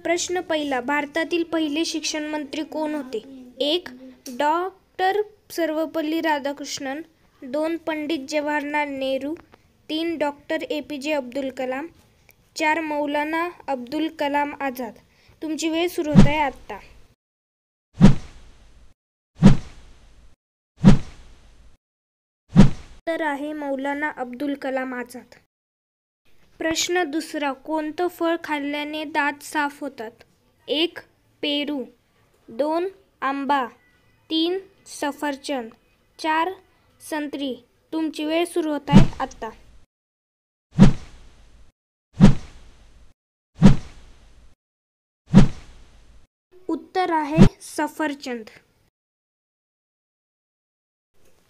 प्रश्न पहिला. भारतातील पहिले शिक्षण मंत्री कोण होते? 1. Doctor Sarvepalli Radhakrishnan. 2. Pandit Jawaharlal Nehru. 3. Doctor APJ Abdul Kalam. 4. मौलाना अब्दुल कलाम आझाद. तुमची वेळ सुरू होत आहे आत्ता. उत्तर आहे मौलाना अब्दुल कलाम आझाद. प्रश्न दुसरा. कोणतं फळ खाल्ल्याने दात साफ होतात? 1. पेरू. 2. आंबा. 3. सफरचंद. 4. संत्री. तुमची वेळ सुरू होत आहे आत्ता. उत्तर आहे सफरचंद.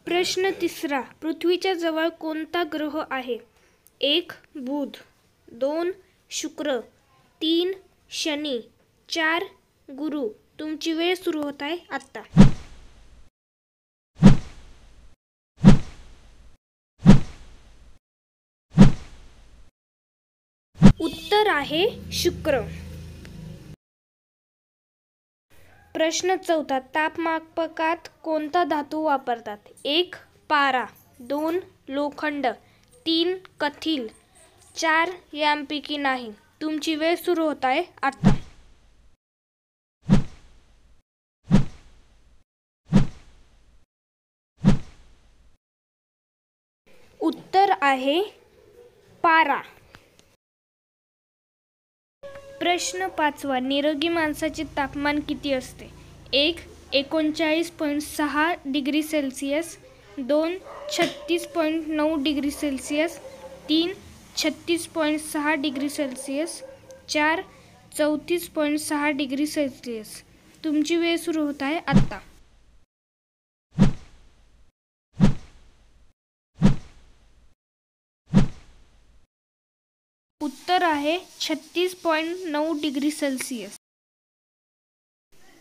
प्रश्न तिसरा. पृथ्वीच्या जवळ कोणता ग्रह आहे? 1. बुध. 2. शुक्र. 3. शनी. 4. गुरु. तुमची वेळ सुरू होत आहे आत्ता. उत्तर आहे शुक्र. प्रश्न चौथा. तापमापकात कोणता धातू वापरतात? 1. पारा. 2. लोखंड. 3. कथील. 4. यांपैकी नाही. तुमची वेळ सुरू होत आहे आता. उत्तर आहे पारा. प्रश्न पाचवा. निरोगी माणसाचे तापमान किती असते? 1. 39.6 degree Celsius. 2. 36.9 degree Celsius. 3. 36.6 degree Celsius. 4. 34.6 degree Celsius. तुमची वेळ सुरू होत आहे आत्ता. उत्तर आहे 36.9 डिग्री सेल्सिअस.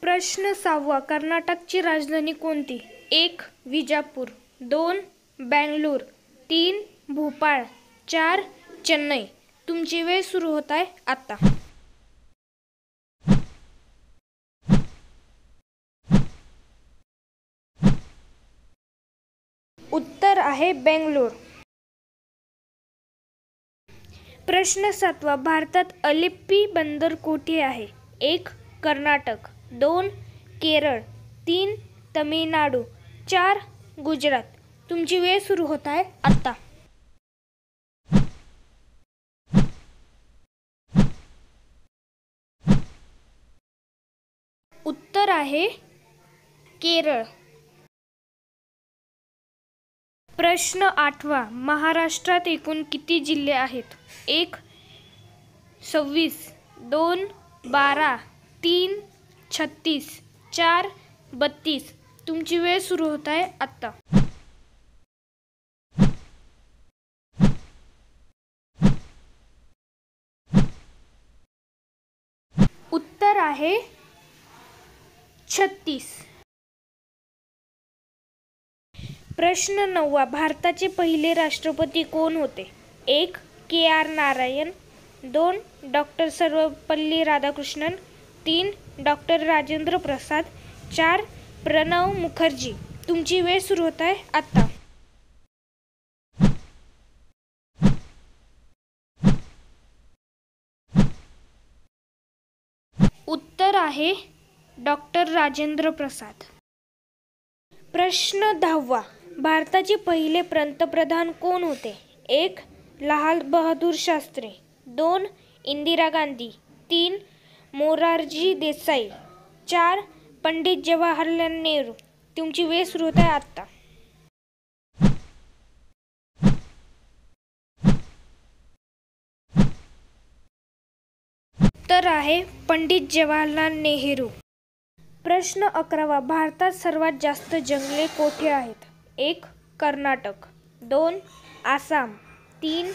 प्रश्न सहावा. कर्नाटकची राजधानी कोणती? 1. विजापूर. 2. बंगळूर. 3. भोपाळ. 4. चेन्नई. तुमची वेळ सुरू होत आहे आता. उत्तर आहे बेंगलोर. प्रश्न सातवा. भारतात अलेप्पी बंदर कोठे आहे? 1. कर्नाटक. 2. केरळ. 3. तमिळनाडू. 4. गुजरात. तुमची वेळ सुरू होत आहे आता. उत्तर आहे केरळ. प्रश्न आठवा. महाराष्ट्रात एकूण किती जिल्हे आहेत? 1. 26. 2. 12. 3. 36. 4. 32. तुमची वेळ सुरू होत आहे आता. उत्तर आहे 36. प्रश्न नववा. भारताचे पहिले राष्ट्रपती कोण होते? 1. KR Narayanan. 2. Doctor Sarvepalli Radhakrishnan. 3. Doctor Rajendra Prasad. 4. Pranab Mukherjee. तुमची वेळ सुरू होत आहे आता. उत्तर आहे डॉक्टर राजेंद्र प्रसाद. प्रश्न 10वा. भारताचे पहिले पंतप्रधान कोण होते? 1. लाल बहादूर शास्त्री. 2. इंदिरा गांधी. 3. मोरारजी देसाई. 4. पंडित जवाहरलाल नेहरू. तुमची वेळ सुरू होत आहे आता. उत्तर आहे पंडित जवाहरलाल नेहरू. प्रश्न 11वा. भारतात सर्वात जास्त जंगले कोठे आहेत? 1. कर्नाटक. 2. आसाम. 3.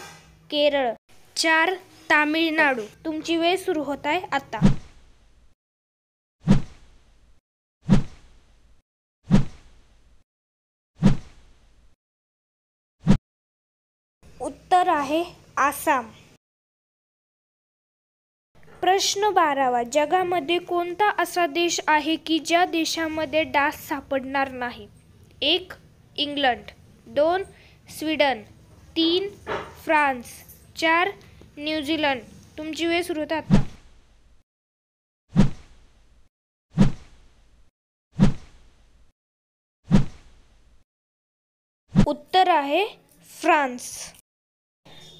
केरळ. 4. तामिळनाडू. तुमची वेळ सुरू होत आहे आता. उत्तर आहे आसाम. प्रश्न 12वा. जगामध्ये कोणता असा देश आहे की ज्या देशामध्ये डास सापडणार नाही? 1. इंग्लंड, 2. स्वीडन, 3. फ्रान्स, 4. न्यूझीलंड. तुमची वेळ सुरू होते आता. उत्तर आहे फ्रान्स.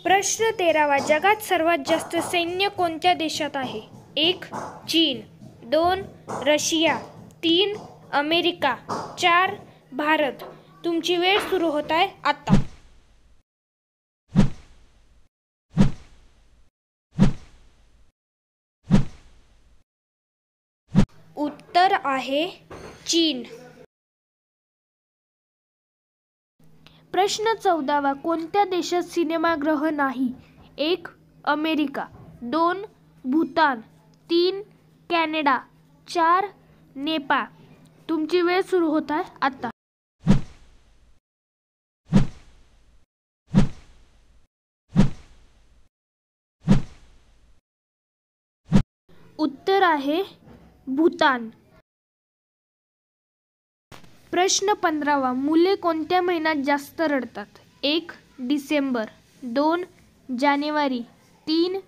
प्रश्न 13वा. जगात सर्वात जास्त सैन्य कोणत्या देशात आहे? 1. चीन, 2. रशिया, 3. अमेरिका, 4. भारत. तुमची वेळ सुरू होत आहे आता. उत्तर आहे चीन. प्रश्न 14वा. कोणत्या देशात सिनेमागृह नाही? 1. अमेरिका, 2. भूतान, 3. कॅनडा, 4. नेपाळ. तुमची वेळ सुरू होत आहे आता. उत्तर आहे भूतान. प्रश्न 15वा. मुले कोणत्या महिन्यात जास्त रडतात? 1. डिसेंबर, 2. जानेवारी, 3.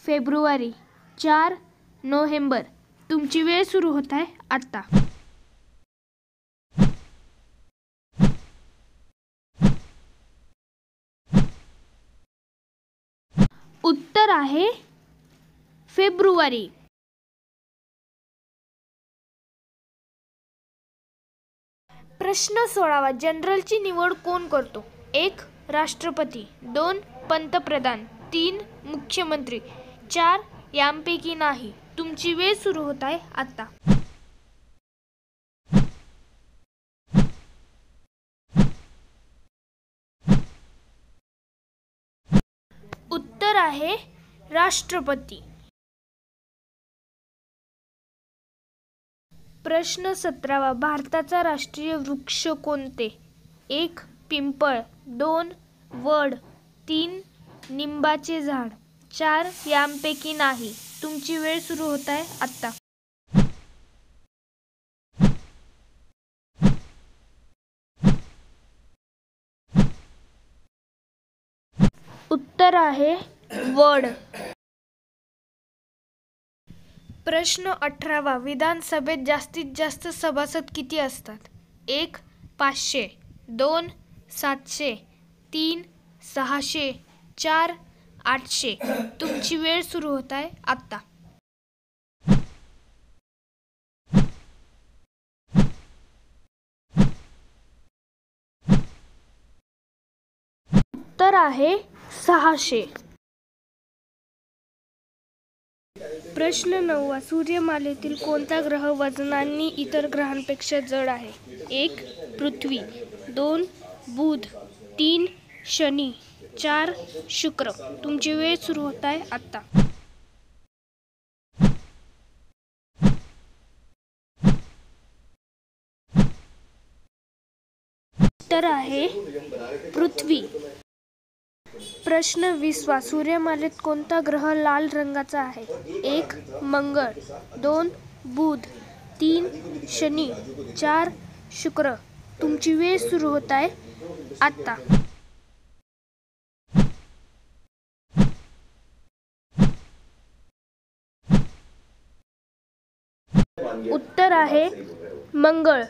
फेब्रुवारी, 4. नोव्हेंबर. तुमची वेळ सुरू होत आहे आता. उत्तर आहे फेब्रुवारी. प्रश्न 16वा. जनरलची निवड कोण करतो? 1. राष्ट्रपती, 2. पंतप्रधान, 3. मुख्यमंत्री, 4. यांपैकी नाही. तुमची वेळ सुरू होत आहे आता. उत्तर आहे राष्ट्रपती. प्रश्न 17वा. भारताचा राष्ट्रीय वृक्ष कोणते? 1. पिंपळ, 2. वड, 3. निंबाचे झाड, 4. यांपैकी नाही. तुमची वेळ सुरू होत आहे आता. उत्तर आहे वड. प्रश्न 18वा. विधानसभेत जास्तीत जास्त सभासद किती असतात? 1. 500, 2. 700, 3. 600, 4. 800. तुमची वेळ सुरू होत आहे आता. उत्तर आहे 600. प्रश्न 9वा. सूर्यमालेतील कोणता ग्रह वजनाने इतर ग्रहांपेक्षा जड आहे? 1. पृथ्वी, 2. बुध, 3. शनी, 4. शुक्र. तुमची वेळ सुरू होत आहे आता. उत्तर आहे पृथ्वी. प्रश्न 20वा. सूर्यमालेत कोणता ग्रह लाल रंगाचा आहे? 1. मंगळ, 2. बुध, 3. शनी, 4. शुक्र. तुमची वेळ सुरू होत आहे आता. उत्तर आहे मंगळ.